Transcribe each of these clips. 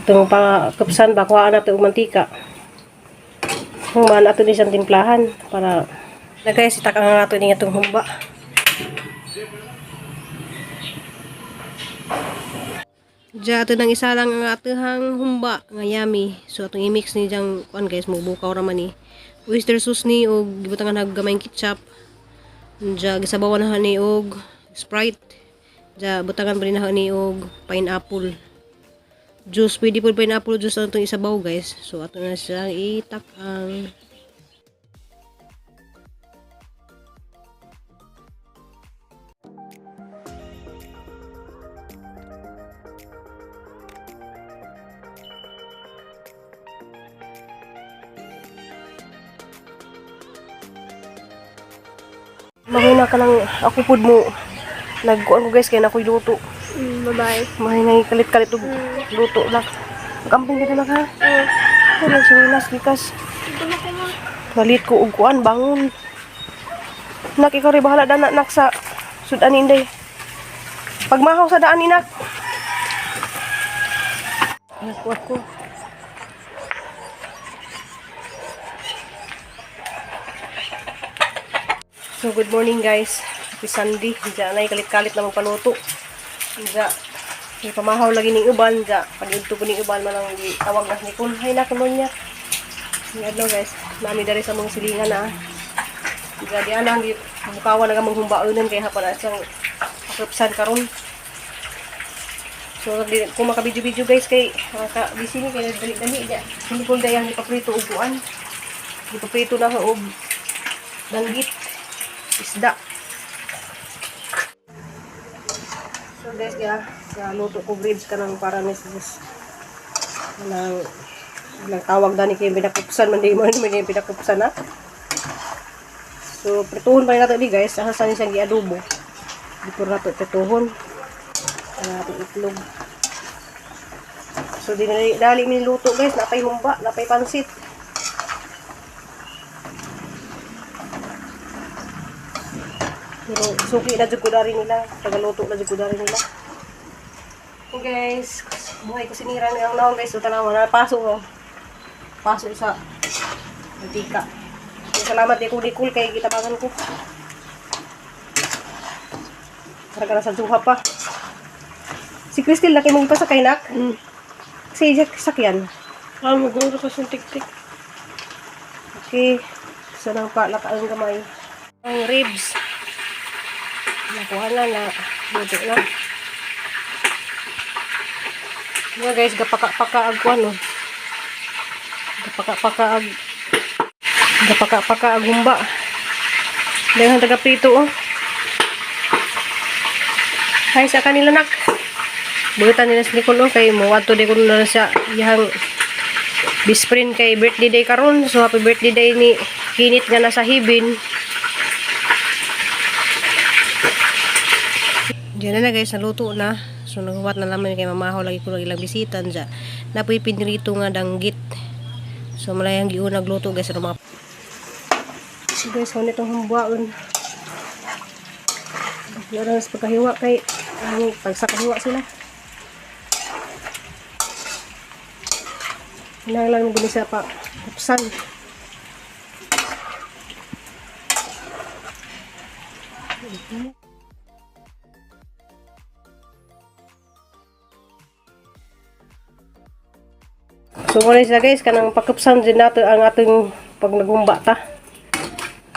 Itong pakupsan ba, kuhaan natin yung mantika. Human ato din siyang timplahan para na guys, itak ang nato din itong humba. Diya ato nang isa lang ang atihang humba nga yummy. So atong i-mix ni diyang kuan guys, mubukaw raman ni oyster sauce ni og gibutangan hag gamayng ketchup. Diya gisabawan na ni og Sprite. Diya butangan pa rin na ni og pineapple juice. Pwede po pineapple juice ang itong isabaw guys. So ato na siyang itak ang mahina ka lang ako pud mo nagkuan ko guys kaya na ako'y luto. Bye-bye. Mahina kalit-kalit og luto lang. Kamping kita lang ha. Wala sinilas gikas. Galit ko og kuan bangon. Nak ikaw rin bahala dana nak sa sudan inday. Pagmahaw sa daan inak. Ako. So good morning guys. Happy Sunday. Diyan na kalit-kalit na magpaluto. Diyan. May pamahaw lagi ng uban. Diyan. Pag-ibto po ng uban man ang tawag na ni Kun. Hay na kunon niya. Yan guys. Nami dari sa mga silingan na. Diyan diyan lang. Bukawan na gamang humbaunan. Kaya hapa na siyang pakrupsan karon. So kung makabidyo-bidyo guys kay busy ni kaya dali-dali diyan. Hindi ko dayang ipaprito uguan. Ipaprito na og danggit. Isda. So guys, luto ko ribs ka ng para meses. Nang tawag dani kay pinakupsan man di mo ni pinakupsan na. So prituhon pa nato di guys, asa ni siyang giadobo. Dito nato prituhon. Nato itlog. So dali mi luto guys, napay humba, napay pansit. Pero suki na jud ko dari nila, tagaluto na jud ko dari nila. Okay guys, buhay ko sinira ni ang naon guys, so tanaw na pasok ko. Pasok sa mantika. So, salamat di ko kay gitabangan ko. Karagara sa duha pa. Si Crystal laki mo pa sa kainak. Si Jack sakyan. Maguro ka sa tik-tik. Okay. So nang lakaan gamay. Ang ribs. Nakuha na buto na. Mga guys, gapaka-paka ag ano. Gapaka-paka ag humba. Dahil taga-prito oh. Hay sa kanila nak. Bulitan nila sa Nicole oh, kay mo ato di ko na siya yang best friend kay birthday day karon. So happy birthday day ni Kinit nga nasa Hibin. Diyan na guys, naluto na. So naghuwat na naman kay mamahaw lagi ko ilang bisitan dyan. Napoy pinirito nga danggit. So malayang giun nagluto guys. So guys, kung itong humbaon. Meron sa pagkahiwa kay pagsakahiwa sila. Hinahanglan mo gini sa pa kupsan. So muna sila guys, kanang pakupsan din nato ang ating pag nagumba ta.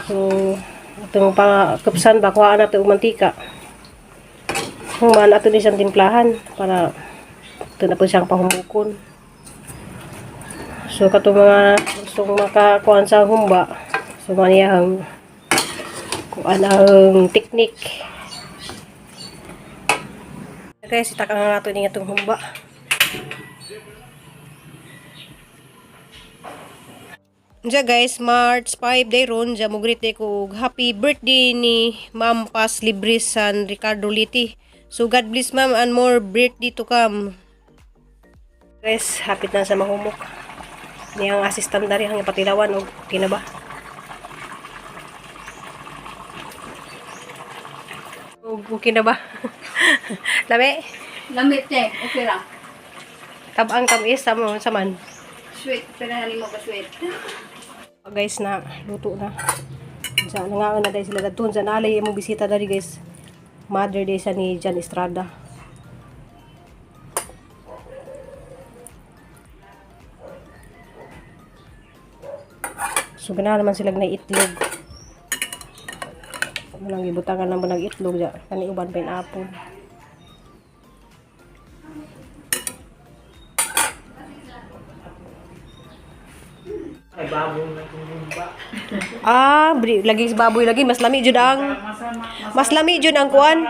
So itong pakupsan ba, kuhaan nato yung mantika. Human ato din siyang timplahan para ito na po siyang pahumbukon. So katong mga gustong makakuhaan sa humba, so maniyahang kuhaan ang teknik. Guys, itak ang nato din itong humba. Diya guys, March 5 day ron, diya mo greet ko happy birthday ni Ma'am Paz Libris San Ricardo Liti. So God bless ma'am and more birthday to come. Guys, hapit na sa mahumok. Niyang assistant dari hang patilawan og kinaba. Og kinaba. Lami? Lamit eh, okay lang. Tabang tamis sa mo sa man. Sweet. Pinahali mo ba sweet? Guys na luto na. Diyan nga na dahil sila dadun. Diyan alay mo bisita dari guys. Mother Day sa ni Jan Estrada. So ganahan naman sila na itlog. Walang gibutangan lang ba ng itlog dyan. Kani uban pineapple. Ay, baboy na tumumba. Ah, lagi baboy lagi mas lami jud ang mas lami jud ang kuan.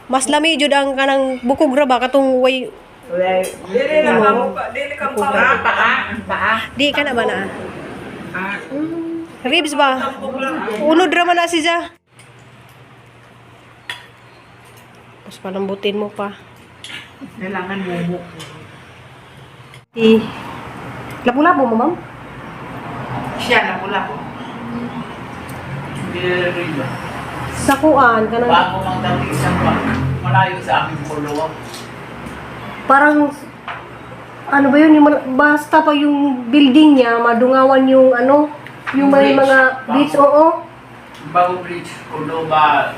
Mas lami jud ang kanang bukog ra ba katong way Dili lang ako pa. Dili ka pa. Paa. di ka na ba na? Ribs ba? Unod ra man na siya. Mas palambutin mo pa. Kailangan bubuk. Lapu-lapu mo, ma'am? Siya na pula ko. Hindi rin ba? Sa kuan, kanang Bago mang dati isang pa. Malayo sa aming pulo. parang ano ba yun, basta pa yung building niya, madungawan yung ano, yung may Bridge. mga beach, oo. Bago Bridge, Cordoba,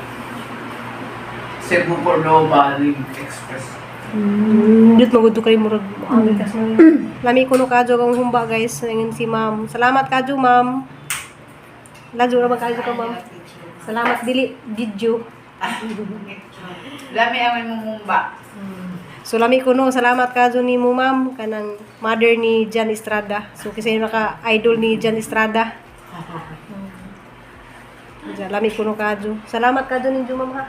Cebu, Cordoba, Link Express. Dito magudo kayo murag angkas na. Lami ko no kadyo kang humba guys, ngin si ma'am. Salamat kadyo ma'am. Ladyo ra kadyo ka ma'am. Salamat dili video. Lami ang may mumumba. So lami ko no, salamat kadyo ni mo ma'am kanang mother ni Jan Estrada. So kasi naka idol ni Jan Estrada. Lami ko no kadyo. Salamat kadyo ninyo ma'am ha.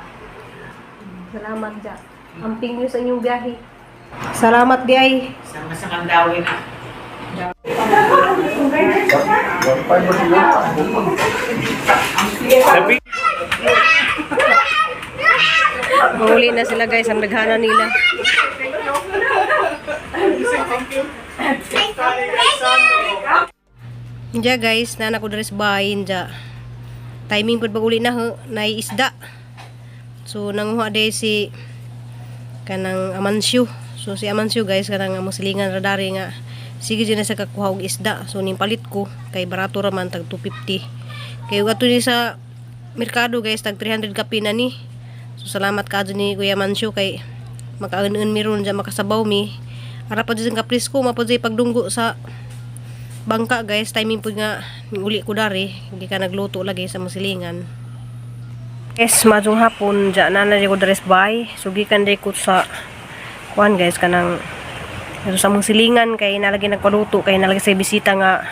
Salamat ja. Amping nyo sa inyong biyahe. Salamat di ay. Sama sa Mandawi na. Mahuli na sila guys, ang naghana nila. Diya guys, nana ko deres bahin diya. Timing pud baguli na na isda. So nanguha day si kanang Amansyo. So si Amansyo guys kanang musilingan radari nga sige dyan na sa kakuha og isda. So ning palit ko kay barato ra man tag 250. Kay ato ni sa merkado guys tag 300 kapi na ni. So salamat kadto ni Kuya Amansyo kay makaun-un mi ron dyan makasabaw mi. Ara pa dyan kapris ko mapod sa pagdunggo sa bangka guys. Timing pud nga uli ko dari hindi ka nagluto lagi sa musilingan. Yes, madung hapon dyan na ko deres bay. Sugikan day ko sa kuan guys kanang ito sa mong silingan kay nalagi nagpaluto kay nalagi sa bisita nga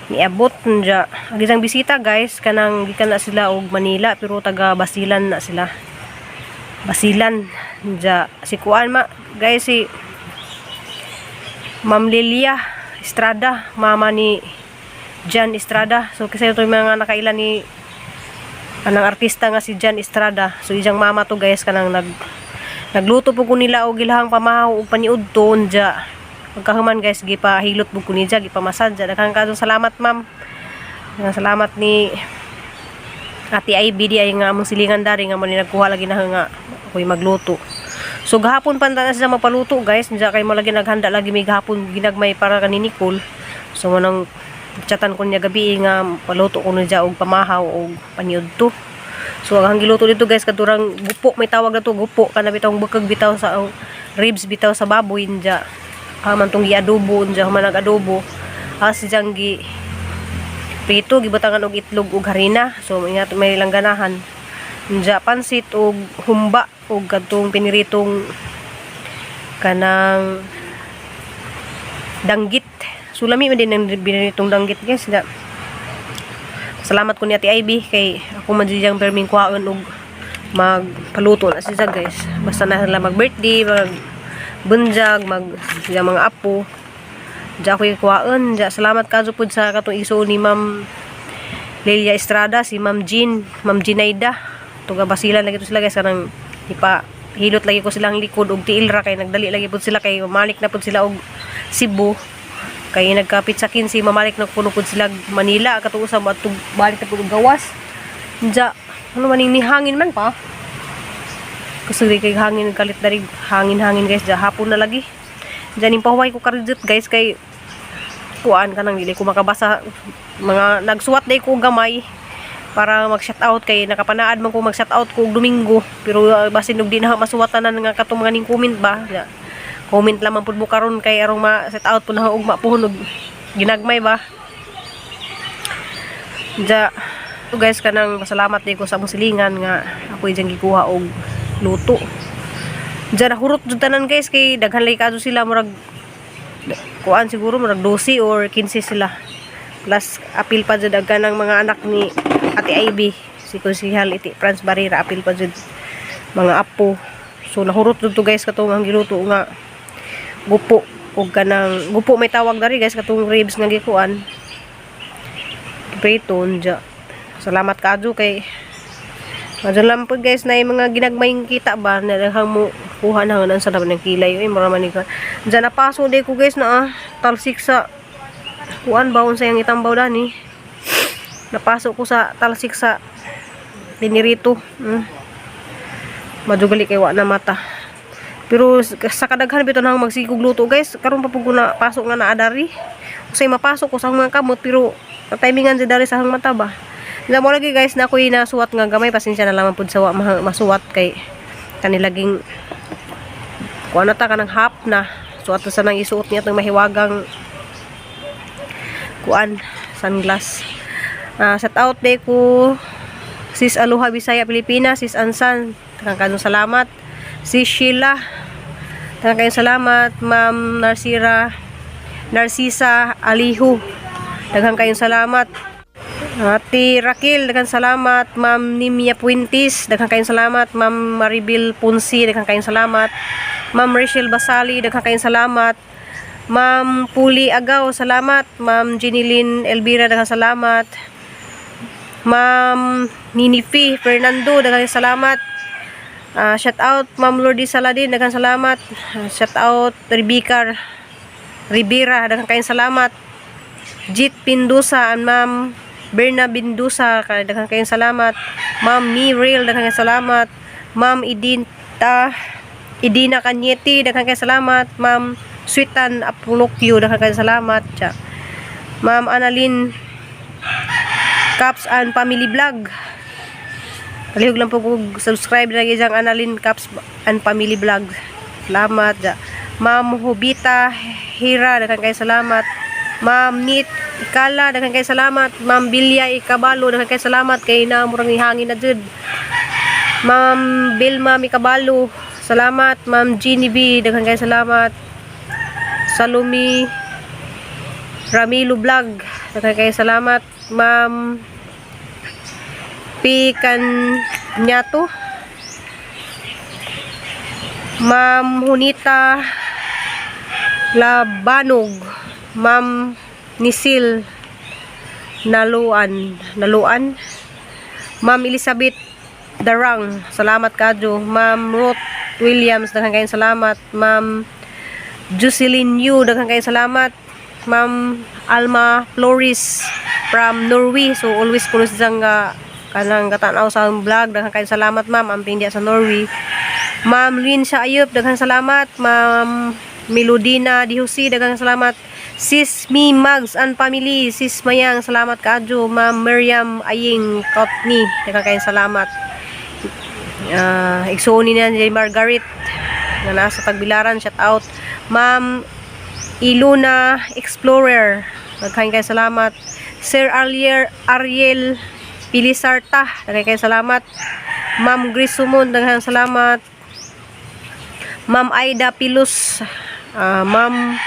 niabot dyan. Agisang bisita guys kanang gikan na sila og Manila pero taga Basilan na sila. Basilan dyan. Si kuan ma guys si Ma'am Lilia Estrada, mama ni Jan Estrada. So kasi ito yung mga nakailan ni anang artista nga si Jan Estrada. So ijang mama to guys kanang nagluto po ko nila og ilahang pamahaw og paniud to unja. Pagkahuman guys gipahilot po ko ni Jan gipamasad. Daghang kadtong salamat ma'am. Salamat ni Ate Ivy di ay nga among silingan dari nga mo ni nagkuha lagi na nga ako'y magluto. So gahapon pa na siya mapaluto guys. Diya kay mo lagi naghanda lagi may gahapon ginagmay para kani Nicole. So manang chatan ko niya gabi nga paluto ko niya og pamahaw og paniud to. So ang giluto dito guys kadurang gupo may tawag na to gupo kana bitawng bukag bitaw sa ribs bitaw sa baboy niya. Man tong gi-adobo niya man nag-adobo. Si janggi prito gibutangan og itlog ug harina. So ingat may langganahan. Niya pansit og humba og kadtong piniritong kanang danggit. Sulami man din ang piniritong danggit guys. Salamat ko ni Ate Ivy kay ako man diyang perming kuhaon og magpaluto na siya guys. Basta na sila mag-birthday, mag-bunjag, mga apo. Diya ko yung kuhaon. Salamat kadto pud sa katong iso ni Ma'am Lilia Estrada, si Ma'am Jean, Ma'am Ginaida. Tuga Basilan lagi to sila guys kanang hilot lagi ko silang likod og tiil ra kay nagdali lagi pud sila kay mamalik na pud sila og Cebu. Kay nagkapit sa 15 mamalik na puno pud sila Manila katong usab at balik na pud og gawas. Diya ano man ni hangin man pa. Kasi kay hangin kalit dari hangin guys diya hapon na lagi. Diyan pahuway ko karjut guys kay kuan kanang dili ko makabasa mga nagsuwat day ko gamay para mag-shout out kay nakapanaad man ko mag-shout out ko og Domingo pero basin og di na masuwatan nga katong mga ning comment ba. Comment lamang pud mo karon kay arong ma-shout out pud na ugma puhon og ginagmay ba. So guys kanang pasalamat day ko sa among silingan nga ako ijang gikuha og luto. Nahurot jud tanan guys kay daghan lay kadto sila murag kuan siguro murag 12 or 15 sila. Plus apil pa jud daghan ng mga anak ni Ate Ivy, si Konsehal iti Franz Barrera apil pa jud mga apo. So nahurot jud to guys katong ang giluto nga gupo ug kanang gupo may tawag dari guys katong ribs nga gikuan. Preton ja. Salamat kadto kay madyan po guys na yung mga ginagmayng kita ba na daghang mo kuha na nga sa laman ng kilay ay maraman ni ka dyan napaso day ko guys na talsik sa kuan ba unsa yung itambaw dani napasok ko sa talsik sa Pinirito madugali kay wa na mata pero sa kadaghan bito nang magsikog luto guys karon pa pug na pasok nga naadari usay mapasok ko sa mga kamot pero timingan sa dari sa hang mata ba. Nga mo lagi guys na ako'y nasuwat nga gamay pasensya na lamang pud sa wa masuwat kay kanilaging kuan ta kanang hap na suwat sa nang isuot niya tong mahiwagang kuan sunglass. Shout out day ko sis Aloha Bisaya Pilipinas, sis Ansan, daghang kayong salamat. Sis Sheila, daghang kayong salamat. Ma'am Narcisa Alihu, daghang kayong salamat. Ate Raquel, daghang salamat. Ma'am Nimia Puentes, daghang kayong salamat. Ma'am Maribel Punsi, daghang kayong salamat. Ma'am Rachel Basali, daghang kayong salamat. Ma'am Puli Agaw, salamat. Ma'am Jeneline Elvira, daghang salamat. Ma'am Ninifi Fernando, daghang kayong salamat. Shout out Ma'am Lourdes Saladin, daghang salamat. Shout out Rebecca Rivera, daghang kayong salamat. Jit Pindusa and Ma'am Berna Bindusa, daghang kayong salamat. Ma'am Mirel, daghang kayong salamat. Ma'am Idina Kanyeti, daghang kayong salamat. Ma'am Sweetan Apulokyo, daghang kayong salamat. Ma'am Annalyn Caps and Family Vlog, kalihog lang po kung subscribe na isang Annalyn Caps and Family Vlog, salamat. Ma'am Hobita Hira, daghang kayong salamat. Ma'am Nit Ikala, daghang kayong salamat. Ma'am Bilya Ikabalo, daghang kayong salamat kay na murang hangin na jud. Ma'am Bilma Mikabalo, salamat. Ma'am Genevieve, daghang kayong salamat. Salumi Ramilo Vlog, daghang kayong salamat. Ma'am Pikan Nyato, Ma'am Hunita Labanog, Ma'am Nisil Naluan, Ma'am Elizabeth Darang, salamat kadyo. Ma'am Ruth Williams, daghang kayong salamat. Ma'am Jocelyn Yu, daghang kayong salamat. Ma'am Alma Flores from Norway, so always kuno siyang kanang katanaw sa vlog, daghang kayong salamat ma'am. Ang pindia sa Norway. Ma'am Lynn Sayup, daghang salamat. Ma'am Melodina Dihusi, daghang salamat. Sis Mi Mags and Family, Sis Mayang, salamat kadyo. Ma'am Miriam Aying Kotni, daghang kayong salamat. Igsuoni na ni Margaret na nasa Tagbilaran, shout out. Ma'am Iluna Explorer, daghang kayong salamat. Sir Ariel Pilisarta, daghang kayong salamat. Ma'am Grace Sumon, daghang salamat. Ma'am Aida Pilus, Ma'am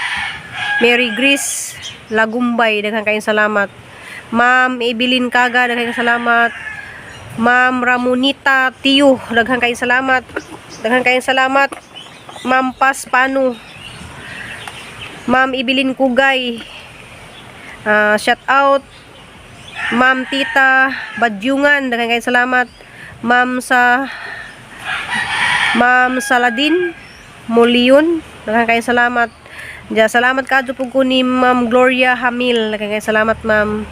Mary Grace Lagumbay, daghang kayong salamat. Ma'am Evelyn Kaga, daghang kayong salamat. Ma'am Ramonita Tiyo, daghang kayong salamat. Daghang kayong salamat. Ma'am Paspano, Ma'am Evelyn Kugay, shout out. Ma'am Tita Badyungan, daghang kayong salamat. Ma'am Saladin Molion, daghang kayong salamat. Salamat kadto pug ko ni Ma'am Gloria Hamil, daghang kayong salamat ma'am.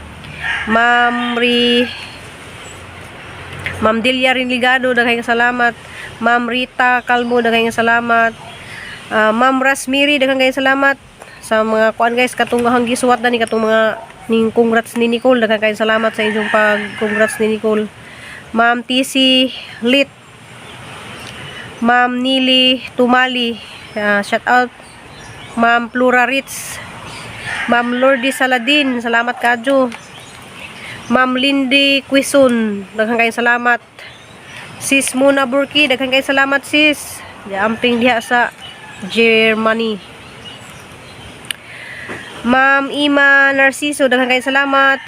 Ma'am Delia Rinligado, daghang kayong salamat. Ma'am Rita Calmo, daghang kayong salamat. Ma'am Rasmiri, daghang kayong salamat sa mga kuan guys, katong hanggi suwat na ni katong mga ning congrats ni Nicole, daghang kayong salamat sa inyong pag congrats ni Nicole. Ma'am TC Lit, Ma'am Nili Tumali, shout out. Ma'am Plura Ritz, Ma'am Lordy Saladin, salamat kadyo. Ma'am Lindy Quison, daghang kayong salamat. Sis Muna Burki, daghang kayong salamat sis. Amping diha sa Germany. Ma'am Ima Narciso, daghang kayong salamat.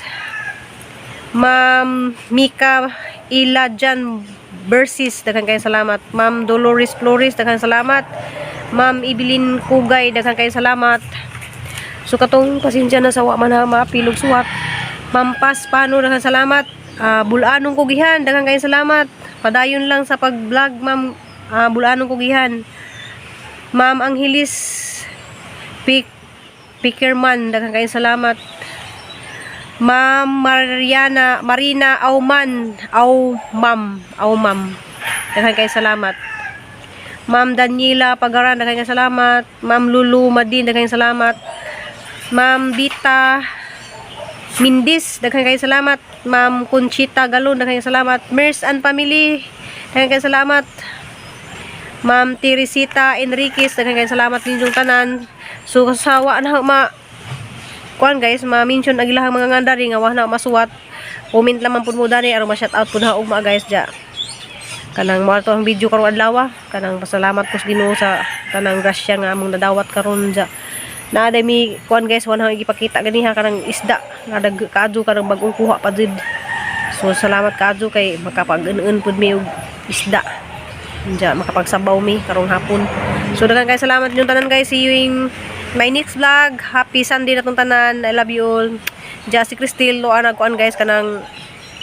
Ma'am Mika Ilajan Bersis, daghang kayong salamat. Ma'am Dolores Flores, daghang salamat. Ma'am Ibilin Kugay, daghang kayong salamat. So katong pasensya na sa wa man ha mapilog suwat. Ma'am Pas Pano, daghang salamat. Bulanong Kugihan, daghang kayong salamat. Padayon lang sa pag-vlog, Ma'am. Bulanong Kugihan. Ma'am Angelis Pickerman, daghang kayong salamat. Ma'am Marina Auman, Aumam, daghang kayong salamat. Ma'am Daniela Pagaran, daghang kayong salamat. Ma'am Lulu Madin, daghang kayong salamat. Ma'am Bita Mindis, daghang kayong salamat. Ma'am Conchita Galon, daghang kayong salamat. Mers and Family, daghang kayong salamat. Ma'am Teresita Enriquez, daghang kayong salamat ninyong tanan. So kasawa na kuan guys, ma-mention agilahang mga ngandari nga wa na masuwat. Comment lamang pud mo dani aron ma-shout out pud ha ugma guys ja. Kanang mo to ang video karong adlaw, kanang pasalamat ko sa Ginoo sa tanang grasya nga among nadawat karon ja. Naaday mi kuan guys, wanang igipakita ganiha kanang isda nga kadto kanang bag-ong kuha pa jud. So salamat kadto kay makapag-un pud mi og isda. Ja makapagsabaw mi karong hapon. So daghang kay salamat yung tanan guys. See you in my next vlog. Happy Sunday na tong tanan. I love you all. Ja si Cristel lo ana kuan guys kanang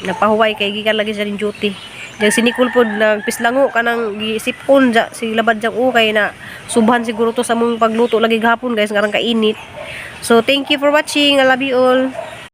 nagpahuway kay gikan lagi sa rin duty. Yang si Nicole pod nagpislango kanang gisipon ja si labad jang kay na subhan siguro to sa mong pagluto lagi gahapon guys ngarang kainit. So thank you for watching. I love you all.